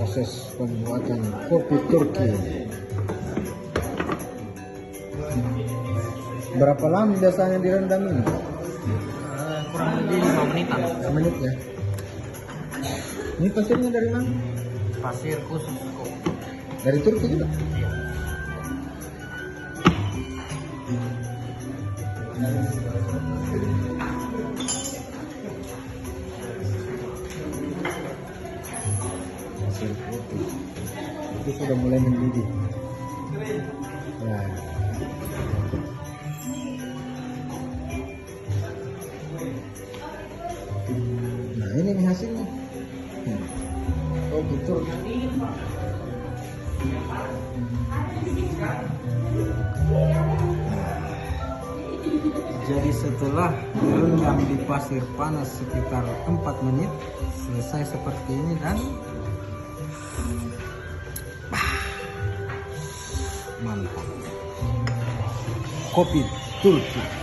proses pembuatan kopi Turki. Berapa lama biasanya direndam ini? Kurang lebih 5 menitan. 5 menit ya. Ini pasirnya dari mana? Pasir khusus kok. Dari Turki juga? Iya. Pasir putih. Itu sudah mulai mendidih. Nah. Nah ini nih hasilnya. Oh gitu. Jadi setelah direndam di pasir panas sekitar 4 menit, selesai seperti ini dan mantap. Kopi Turki.